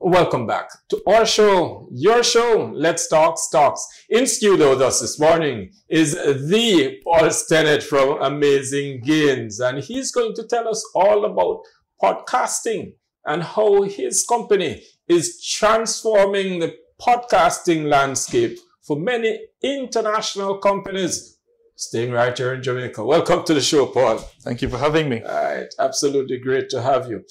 Welcome back to our show, your show, Let's Talk Stocks. In studio with us this morning is the Paul Stennett from Amazing Gains, and he's going to tell us all about podcasting and how his company is transforming the podcasting landscape for many international companies staying right here in Jamaica. Welcome to the show, Paul. Thank you for having me. All right, absolutely great to have you.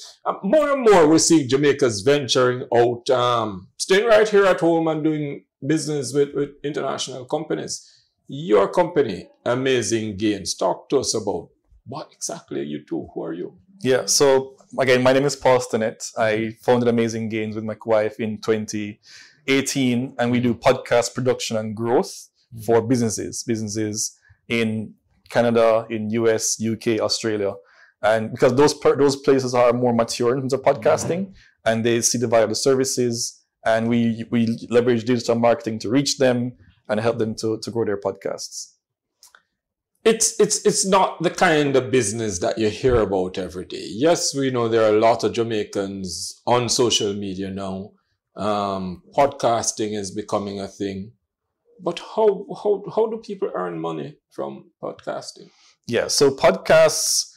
More and more, we're seeing Jamaicans venturing out, staying right here at home and doing business with international companies. Your company, Amazing Gains, talk to us about what exactly you do. Who are you? Yeah, so again, my name is Paul Stennett. I founded Amazing Gains with my wife in 2018, and we do podcast production and growth for businesses in Canada, in US, UK, Australia. And because those places are more mature in terms of podcasting, and they see the value of the services, and we leverage digital marketing to reach them and help them to grow their podcasts. It's not the kind of business that you hear about every day. Yes, we know there are a lot of Jamaicans on social media now. Podcasting is becoming a thing. But how do people earn money from podcasting? Yeah, so podcasts,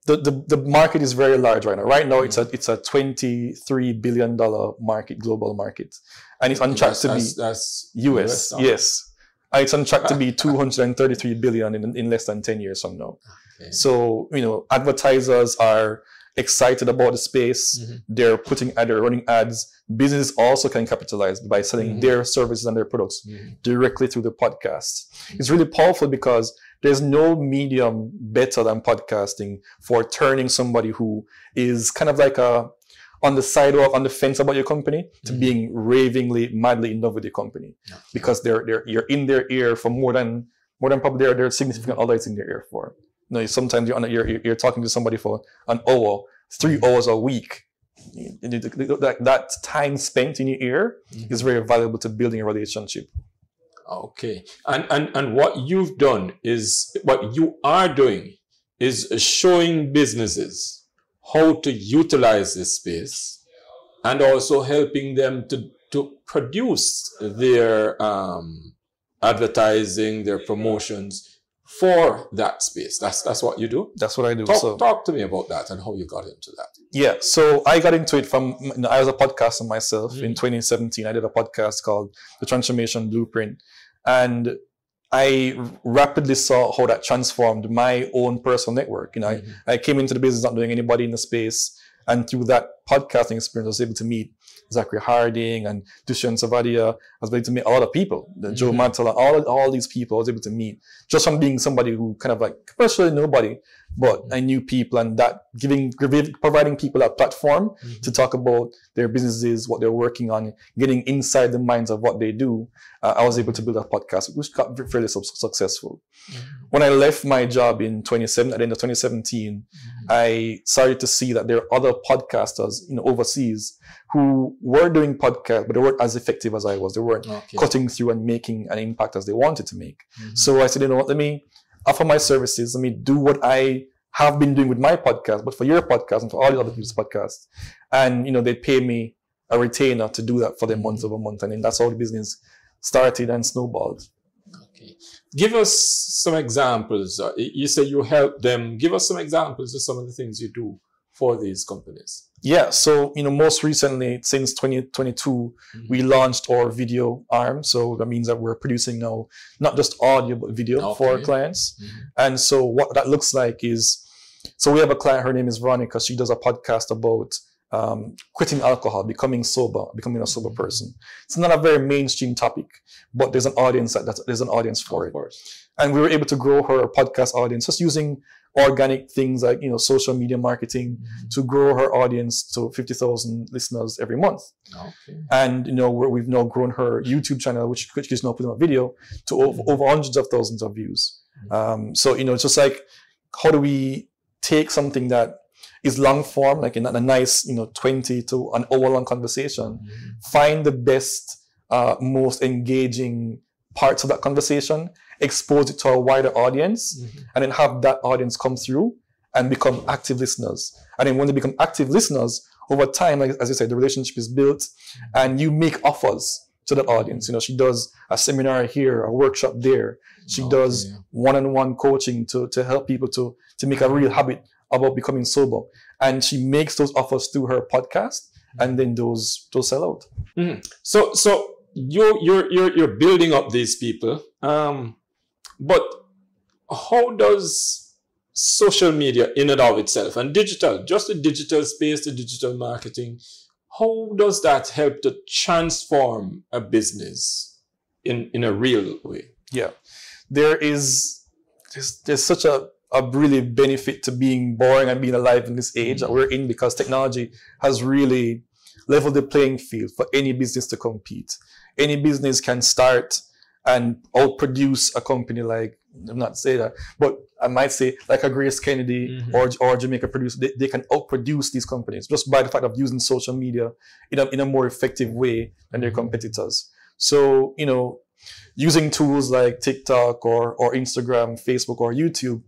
the market is very large right now. Right now, it's a $23 billion market, global market, and it's on track to be that's US. Yes, and it's on track to be 233 billion in less than 10 years from now. Okay. So advertisers are excited about the space. They're running ads. Business also can capitalize by selling their services and their products directly through the podcast. It's really powerful because there's no medium better than podcasting for turning somebody who is kind of like on the sidewalk, on the fence about your company, to being ravingly, madly in love with your company, because you're in their ear for more than probably their significant other is in their ear for. Sometimes you're talking to somebody for an hour, 3 hours a week. That time spent in your ear is very valuable to building a relationship. Okay, and what you are doing is showing businesses how to utilize this space, and also helping them to produce their advertising, their promotions for that space. That's what you do? That's what I do. Talk to me about that and how you got into that. Yeah, so I got into it from, I was a podcaster myself. In 2017, I did a podcast called The Transformation Blueprint. And I rapidly saw how that transformed my own personal network. I came into the business not knowing anybody in the space. And through that podcasting experience, I was able to meet Zachary Harding and Dushan Savadia. I was able to meet a lot of people, Joe Mantala, all these people I was able to meet just from being somebody who kind of like virtually nobody, but I knew people, and that providing people that platform to talk about their businesses, what they're working on, getting inside the minds of what they do. I was able to build a podcast, which got fairly successful. When I left my job at the end of 2017, I started to see that there are other podcasters overseas who were doing podcasts, but they weren't as effective as I was. They weren't cutting through and making an impact as they wanted to make. So I said, what, let me offer my services. Let me do what I have been doing with my podcast, but for your podcast and for all the other people's podcasts. And, they pay me a retainer to do that for them month over month. And then that's how the business started and snowballed. Okay. Give us some examples. You say you help them. Give us some examples of some of the things you do for these companies. Yeah, so most recently, since 2022, we launched our video arm. So that means that we're producing now not just audio but video for our clients. And so what that looks like is, so we have a client. Her name is Veronica. She does a podcast about quitting alcohol, becoming a sober person. It's not a very mainstream topic, but there's an audience there's an audience for it. And we were able to grow her podcast audience just using organic things like social media marketing to grow her audience to 50,000 listeners every month. And we've now grown her YouTube channel, which is now putting out video, to over hundreds of thousands of views. So it's just like, how do we take something that is long form, like in a nice 20 to an hour long conversation, find the best, most engaging parts of that conversation, expose it to a wider audience, and then have that audience come through and become active listeners. And then when they become active listeners, over time, like as you said, the relationship is built, and you make offers to that audience. You know, she does a seminar here, a workshop there. She does one-on-one coaching to help people to make a real habit about becoming sober. And she makes those offers through her podcast, and then those sell out. Mm-hmm. So you're building up these people, but how does social media in and of itself and digital, just the digital space, the digital marketing, how does that help to transform a business in a real way? Yeah, there's such a really benefit to being born and being alive in this age that we're in, because technology has really leveled the playing field for any business to compete. Any business can start and outproduce a company like, I'm not saying that, but I might say like a Grace Kennedy or Jamaica produce. They can outproduce these companies just by the fact of using social media in a more effective way than their competitors. So, you know, using tools like TikTok or Instagram, Facebook, or YouTube,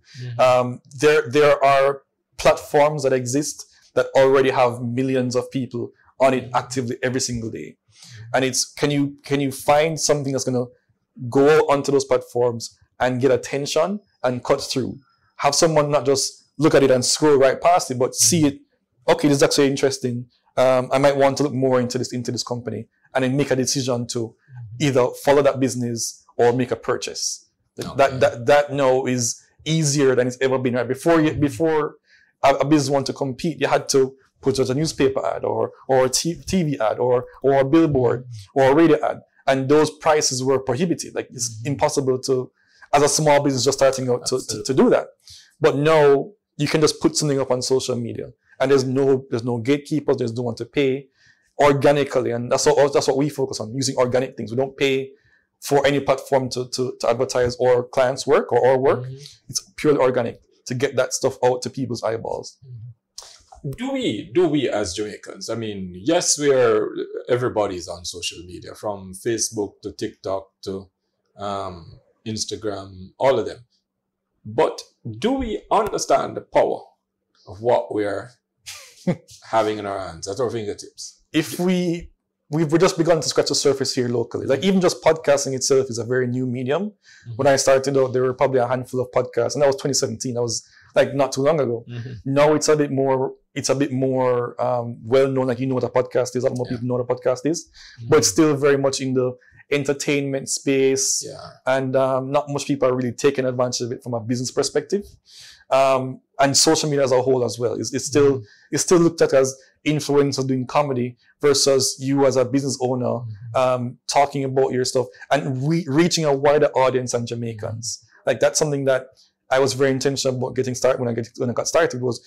there are platforms that exist that already have millions of people on it actively every single day. And it's, can you find something that's going to go onto those platforms and get attention and cut through? Have someone not just look at it and scroll right past it, but see it. Okay, this is actually interesting. I might want to look more into this company, and then make a decision to either follow that business or make a purchase. That now is easier than it's ever been. Right? Before a business wanted to compete, you had to put out a newspaper ad or a TV ad or a billboard or a radio ad, and those prices were prohibitive. Like, it's impossible to, as a small business just starting out, to do that. But now you can just put something up on social media, and there's no gatekeepers, there's no one to pay, organically. And that's what we focus on, using organic things. We don't pay for any platform to advertise our clients' work or our work. It's purely organic to get that stuff out to people's eyeballs. Do we as Jamaicans? I mean, yes, everybody's on social media, from Facebook to TikTok to Instagram, all of them. But do we understand the power of what we are having in our hands, at our fingertips? If we've just begun to scratch the surface here locally. Like, even just podcasting itself is a very new medium. When I started out, there were probably a handful of podcasts, and that was 2017. That was like not too long ago. Now it's a bit more well known. Like, you know what a podcast is. A lot more people know what a podcast is, but it's still very much in the entertainment space, and not much people are really taking advantage of it from a business perspective. And social media as a whole as well. It's still looked at as influencers doing comedy versus you as a business owner talking about your stuff and reaching a wider audience than Jamaicans. Like, that's something that I was very intentional about getting started. When I got started, was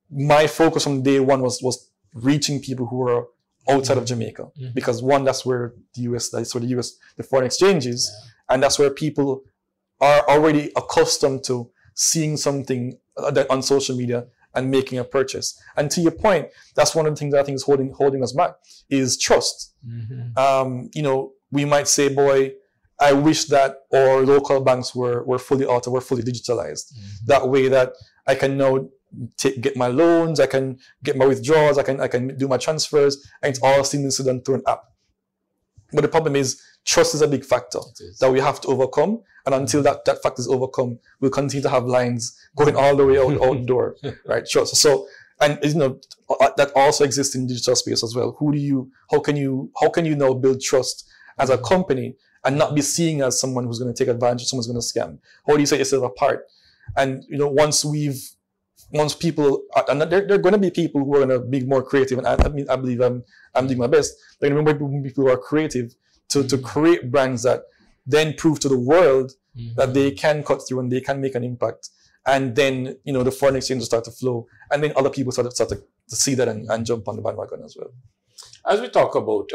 my focus from day one was reaching people who are outside of Jamaica, because one, that's where the foreign exchange is, and that's where people are already accustomed to seeing something on social media and making a purchase. And to your point, that's one of the things that I think is holding us back, is trust. You know, we might say, boy, I wish that our local banks were fully out, were fully digitalized. That way that I can now get my loans, I can get my withdrawals, I can do my transfers, and it's all seamlessly done through an app. But the problem is, trust is a big factor that we have to overcome. And until that factor is overcome, we'll continue to have lines going all the way out the door, right? Trust. So, and you know, that also exists in digital space as well. How can you now build trust as a company and not be seen as someone who's going to take advantage, someone's going to scam? How do you set yourself apart? And, you know, once people, and there are going to be people who are going to be more creative, and I believe I'm doing my best. There are going to be people who are creative to create brands that then prove to the world that they can cut through and they can make an impact. And then, you know, the foreign exchange will start to flow, and then other people start to see that and jump on the bandwagon as well. As we talk about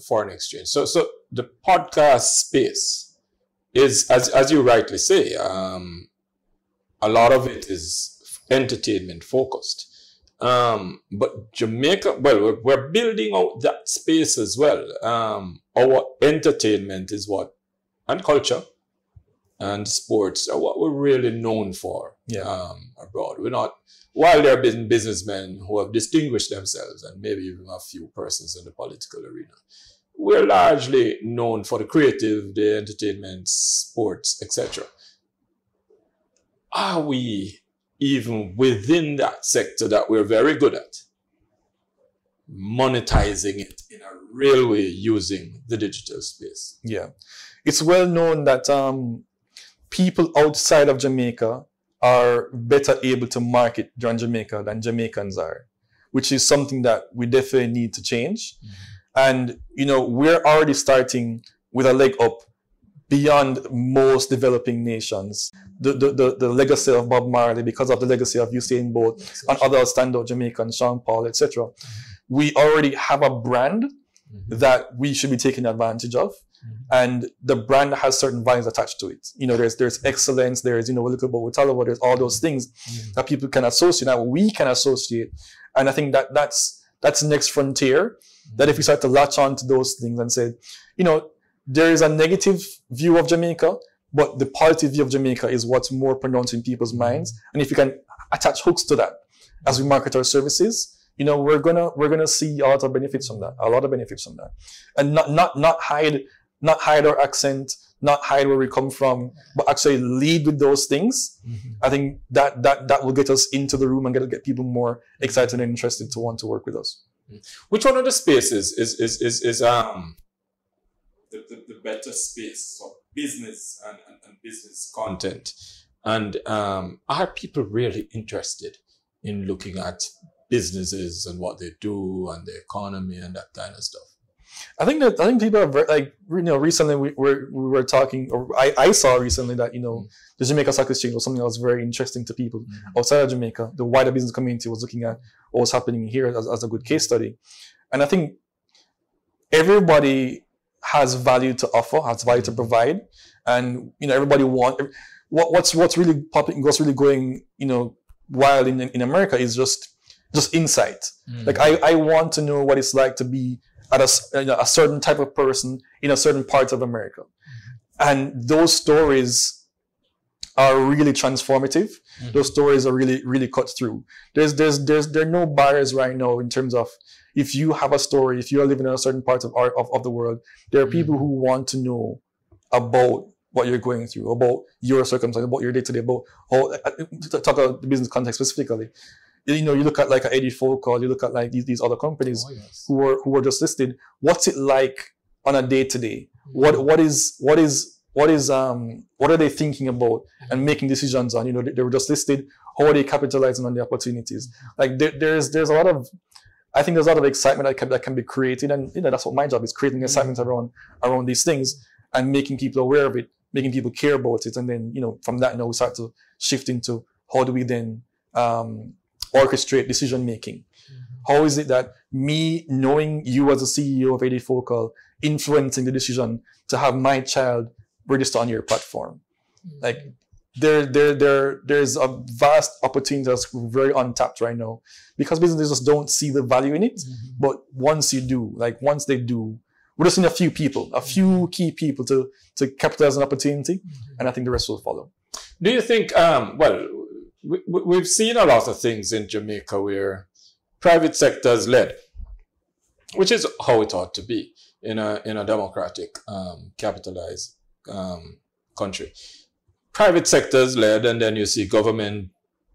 foreign exchange, so the podcast space is, as you rightly say, a lot of it is entertainment focused. But Jamaica, well, we're building out that space as well. Our entertainment is and culture and sports are what we're really known for abroad. We're while there have been businessmen who have distinguished themselves, and maybe even a few persons in the political arena, we're largely known for the creative, the entertainment, sports, etc. Are we, even within that sector that we're very good at, monetizing it in a real way using the digital space? Yeah. It's well known that people outside of Jamaica are better able to market during Jamaica than Jamaicans are, which is something that we definitely need to change. And, we're already starting with a leg up beyond most developing nations. The legacy of Bob Marley, because of the legacy of Usain Bolt and other standout Jamaicans, Sean Paul, etc. We already have a brand that we should be taking advantage of. And the brand has certain values attached to it. There's excellence, there's, we look at Wutalawa, there's all those things that people can associate, that we can associate. And I think that's the next frontier, that if we start to latch on to those things and say, there is a negative view of Jamaica, but the positive view of Jamaica is what's more pronounced in people's minds. And if you can attach hooks to that as we market our services, we're gonna see a lot of benefits from that. And not hide our accent, not hide where we come from, but actually lead with those things. I think that will get us into the room and get people more excited and interested to want to work with us. Which one of the spaces is the better space for business and business content? And are people really interested in looking at businesses and what they do and the economy and that kind of stuff? I think people are very, recently we were talking, or I saw recently that, the Jamaica Stock Exchange was something that was very interesting to people outside of Jamaica. The wider business community was looking at what was happening here as a good case study. And I think everybody has value to offer, has value to provide. And, everybody what's really popping, what's really going, wild in America is just insight. Like I want to know what it's like to be at a certain type of person in a certain part of America. And those stories are really transformative. Those stories are really, really cut through. There are no barriers right now in terms of, if you have a story, if you are living in a certain part of the world, there are people who want to know about what you're going through, about your circumstance, about your day-to-day, about talk about the business context specifically. You look at like Eddie Folcall, you look at like these other companies who are just listed. What's it like on a day-to-day? What are they thinking about and making decisions on? They were just listed. How are they capitalizing on the opportunities? Like there's a lot of, I think there's a lot of excitement that can be created, and that's what my job is, creating excitement around these things and making people aware of it, making people care about it, and then from that we start to shift into how do we then orchestrate decision making. How is it that me knowing you as a CEO of AD Focal influencing the decision to have my child register on your platform? Like there's a vast opportunity that's very untapped right now, because businesses just don't see the value in it. But once they do, we're just in a few key people to capitalize on opportunity, and I think the rest will follow. Do you think, we've seen a lot of things in Jamaica where private sector is led, which is how it ought to be in a democratic, capitalized country. Private sector is led, and then you see government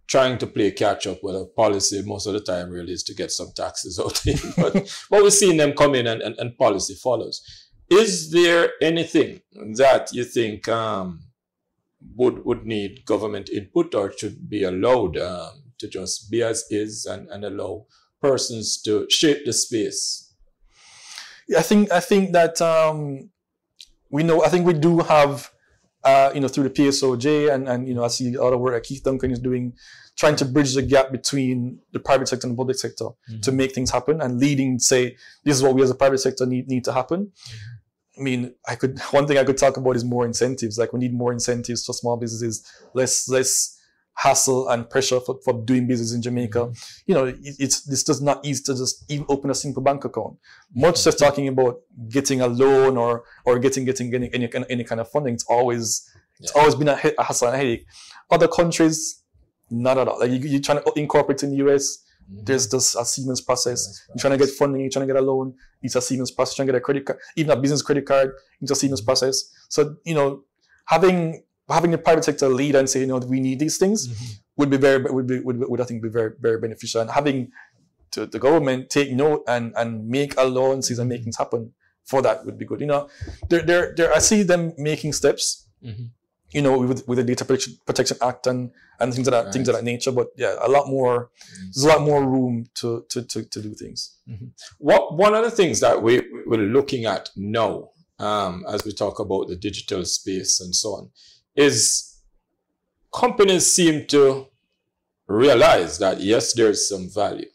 trying to play catch up with a policy most of the time really is to get some taxes out in. But we're seeing them come in and policy follows. Is there anything that you think would need government input, or should be allowed to just be as is and allow persons to shape the space? Yeah, I think that I think we do have through the PSOJ and I see a lot of work that Keith Duncan is doing, trying to bridge the gap between the private sector and the public sector to make things happen, and leading, say, this is what we as a private sector need to happen. I mean, one thing I could talk about is more incentives. Like, we need more incentives for small businesses, less hassle and pressure for doing business in Jamaica. This does not easy to just even open a simple bank account. Much less talking about getting a loan or getting any kind of funding. It's always been a hassle and a headache. Other countries, Not at all. Like you're trying to incorporate in the US, there's just a seamless process. You're trying to get funding, you're trying to get a loan, it's a seamless process. You're trying to get a credit card, even a business credit card, it's a seamless process. So, having the private sector lead and say, we need these things would I think be very, very beneficial. And having the government take note and make allowances and make things happen for that would be good. I see them making steps. With the Data Protection Act and things of that nature. But yeah, there's a lot more room to do things. One of the things that we're looking at now, as we talk about the digital space and so on, is companies seem to realize that yes, there's some value,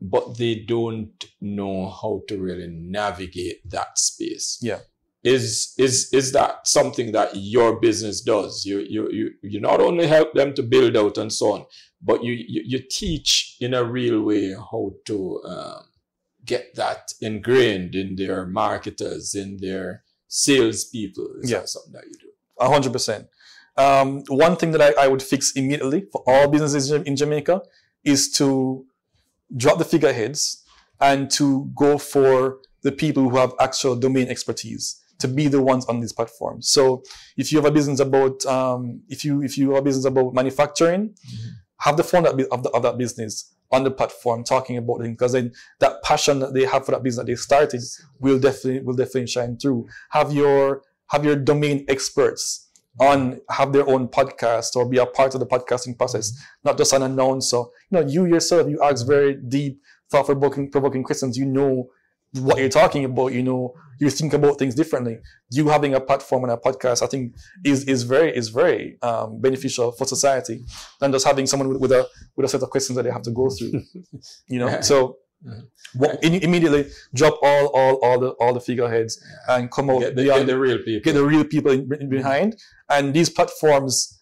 but they don't know how to really navigate that space. Yeah. Is that something that your business does? You not only help them to build out and so on, but you teach in a real way how to get that ingrained in their marketers, in their salespeople. Is that something that you do? 100%. One thing that I would fix immediately for all businesses in Jamaica is to drop the figureheads and to go for the people who have actual domain expertise to be the ones on these platforms. So if you have a business about manufacturing, have the founder of that business on the platform talking about it, because then that passion that they have for that business that they started will definitely shine through. Have your domain experts have their own podcast or be a part of the podcasting process, not just an announcer. You yourself, you ask very deep, thought-provoking questions. You know what you're talking about. You think about things differently. You having a platform and a podcast, I think, is very beneficial for society than just having someone with a set of questions that they have to go through. So immediately drop all the figureheads and come out get the real people. Get the real people in behind. And these platforms,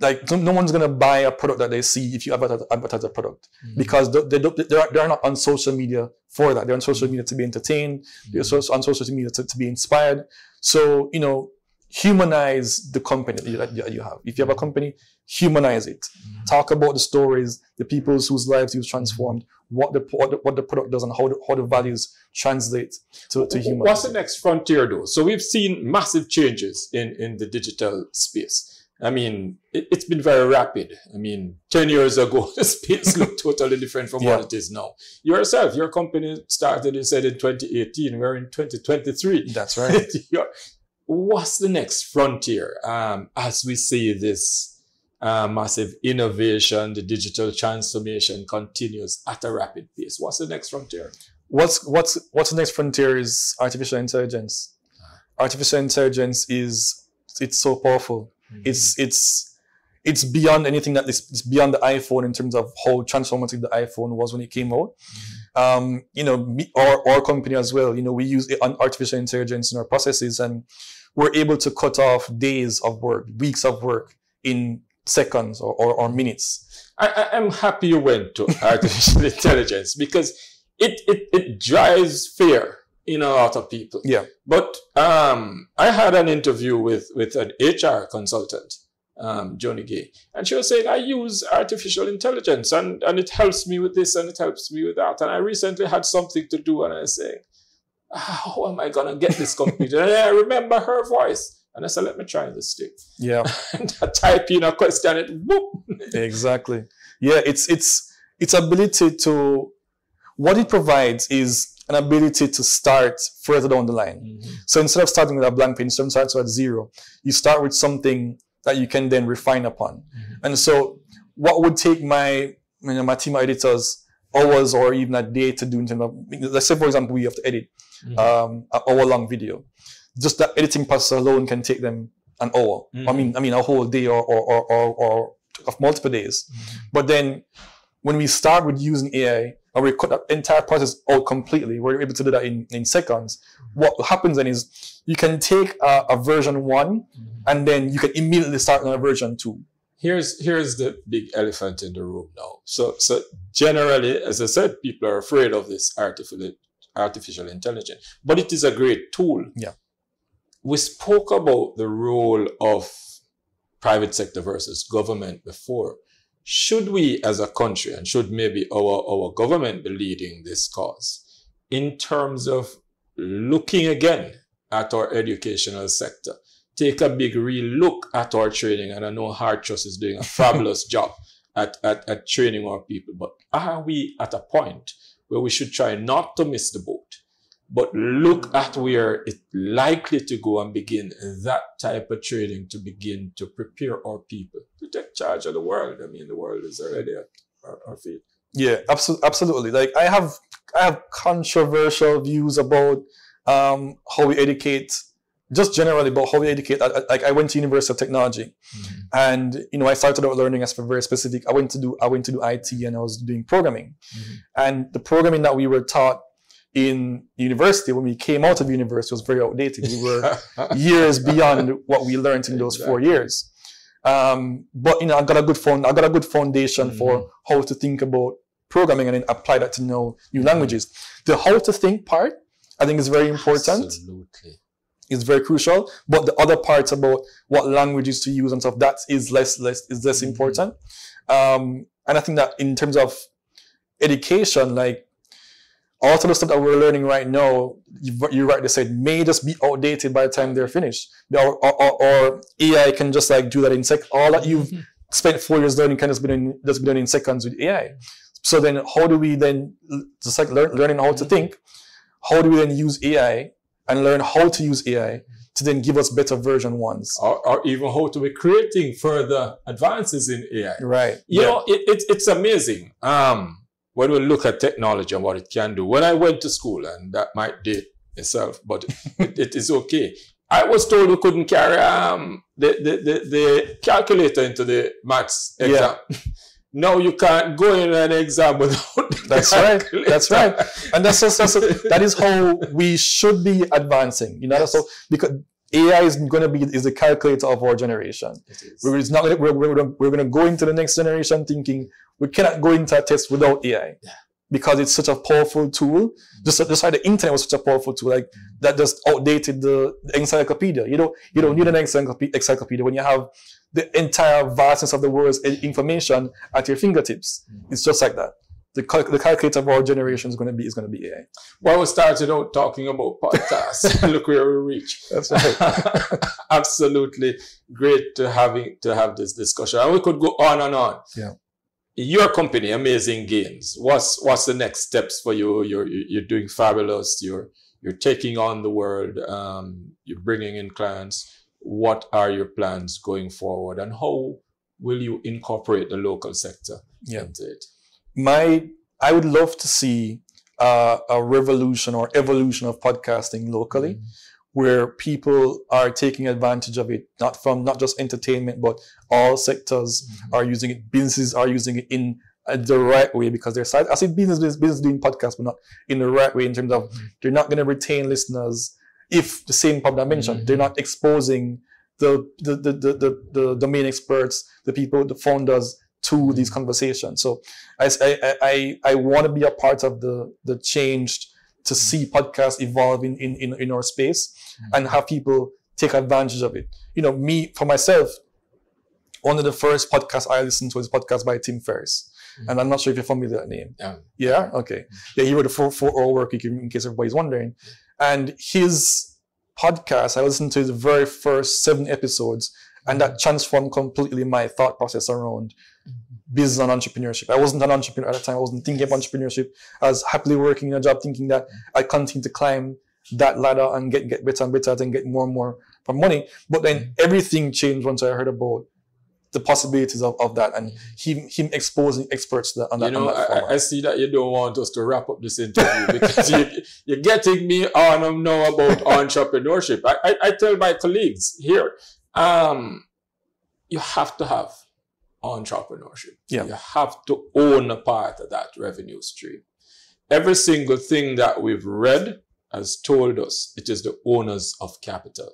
like no one's gonna buy a product that they see if you advertise a product, because they're not on social media for that. They're on social media to be entertained. They're on social media to be inspired. So humanize the company that you have. If you have a company, humanize it. Talk about the stories, the people whose lives you've transformed, what the product does, and how the values translate to human. What's the next frontier though? So we've seen massive changes in the digital space. I mean, it's been very rapid. I mean, 10 years ago, the space looked totally different from what it is now. Yourself, your company started, you said, in 2018. We're in 2023. That's right. What's the next frontier as we see this massive innovation, the digital transformation continues at a rapid pace? What's the next frontier? What's the next frontier is artificial intelligence. Artificial intelligence it's so powerful. It's beyond anything it's beyond the iPhone in terms of how transformative the iPhone was when it came out. Our company as well, we use artificial intelligence in our processes, and we're able to cut off days of work, weeks of work in seconds or minutes. I'm happy you went to artificial intelligence, because it drives fear in a lot of people. Yeah. But I had an interview with an HR consultant, Johnny Gay, and she was saying, I use artificial intelligence and it helps me with this and it helps me with that. And I recently had something to do, and I was saying, how am I going to get this completed? And I remember her voice. And I said, let me try this thing. Yeah. And I type in a question, and whoop. Exactly. Yeah, it's ability to, what it provides is an ability to start further down the line. So instead of starting with a blank page, instead of starting at zero, you start with something that you can then refine upon. And so what would take my team of editors hours or even a day to do in terms of, let's say, for example, we have to edit an hour-long video. Just that editing process alone can take them an hour. I mean a whole day or multiple days. But then when we start with using AI, and we cut that entire process out completely, we're able to do that in seconds. What happens then is you can take a version 1 and then you can immediately start on a version 2. Here's the big elephant in the room now. So generally, as I said, people are afraid of this artificial intelligence, but it is a great tool. Yeah. We spoke about the role of private sector versus government before. Should we as a country, and should maybe our government be leading this cause in terms of looking again at our educational sector, take a big real look at our training? And I know Hard Trust is doing a fabulous job at training our people, but are we at a point where we should try not to miss the boat, but look at where it's likely to go and begin that type of training to begin to prepare our people to take charge of the world? I mean, the world is already at our feet. Yeah, absolutely. Like I have controversial views about how we educate, just generally about how we educate. Like I went to University of Technology, and I started out learning as for very specific. I went to do IT, and I was doing programming, and the programming that we were taught in university, when we came out of university, was very outdated. We were years beyond what we learned in those 4 years. But I got a good foundation for how to think about programming and then apply that to know new languages. The how to think part, I think, is very important. Absolutely. It's very crucial. But the other parts about what languages to use and stuff, that is less important. And I think that in terms of education, like all of the stuff that we're learning right now, you rightly said, may just be outdated by the time they're finished. Or AI can just like do that in all that you've spent 4 years learning can just be done in seconds with AI. So then how do we then, just like learning how to think, how do we then use AI and learn how to use AI to then give us better version ones? Or even how to be creating further advances in AI. Right. You know, it's amazing. When we look at technology and what it can do. When I went to school, and that might date itself, but it is okay. I was told we couldn't carry the calculator into the maths exam. Yeah. No, you can't go in an exam without the calculator. That's right. And that is how we should be advancing. Yes. So because AI is the calculator of our generation. We're going to go into the next generation thinking we cannot go into a test without AI, because it's such a powerful tool. Just like the internet was such a powerful tool, like that just outdated the encyclopedia. You don't need an encyclopedia when you have the entire vastness of the world's information at your fingertips. It's just like that. The calculator of our generation is going to be AI. Well, we started out talking about podcasts. Look where we reach. That's right. Absolutely great to have this discussion, and we could go on and on. Yeah. Your company, Amazing Gains, what's the next steps for you? You're doing fabulous. You're taking on the world. You're bringing in clients. What are your plans going forward, and how will you incorporate the local sector into it? I would love to see a revolution or evolution of podcasting locally, where people are taking advantage of it, not just entertainment, but all sectors are using it. Businesses are using it in the right way, because I see business doing podcasts, but not in the right way in terms of they're not going to retain listeners if the same problem I mentioned, they're not exposing the domain experts, the people, the founders, to these conversations. So I want to be a part of the change to see podcasts evolve in our space and have people take advantage of it. For myself, one of the first podcasts I listened to was a podcast by Tim Ferriss. And I'm not sure if you're familiar with that name. Yeah? Okay. Yeah, he wrote a 4-hour work week, in case everybody's wondering. And his podcast, I listened to the very first 7 episodes, and that transformed completely my thought process around business and entrepreneurship. I wasn't an entrepreneur at the time. I wasn't thinking of entrepreneurship. I was happily working in a job, thinking that I continue to climb that ladder and get better and better and get more and more from money. But then everything changed once I heard about the possibilities of that, and him exposing experts on that. I see that you don't want us to wrap up this interview because you're getting me on now about entrepreneurship. I tell my colleagues here, you have to have entrepreneurship. Yeah. You have to own a part of that revenue stream. Every single thing that we've read has told us it is the owners of capital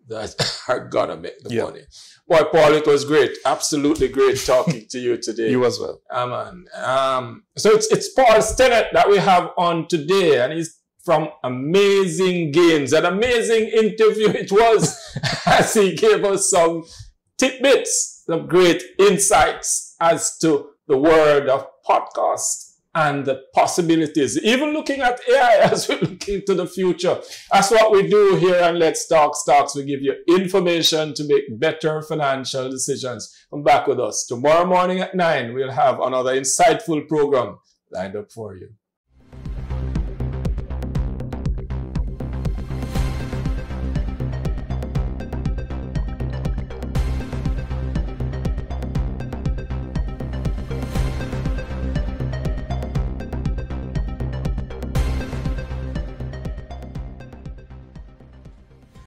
that are gonna make the money. Boy, Paul, it was great. Absolutely great talking to you today. You as well. So it's Paul Stennett that we have on today, and he's from Amazing Gains. An amazing interview it was as he gave us some tidbits, some great insights as to the world of podcast and the possibilities, even looking at AI as we look into the future. That's what we do here on Let's Talk Stocks. We give you information to make better financial decisions. Come back with us tomorrow morning at 9. We'll have another insightful program lined up for you.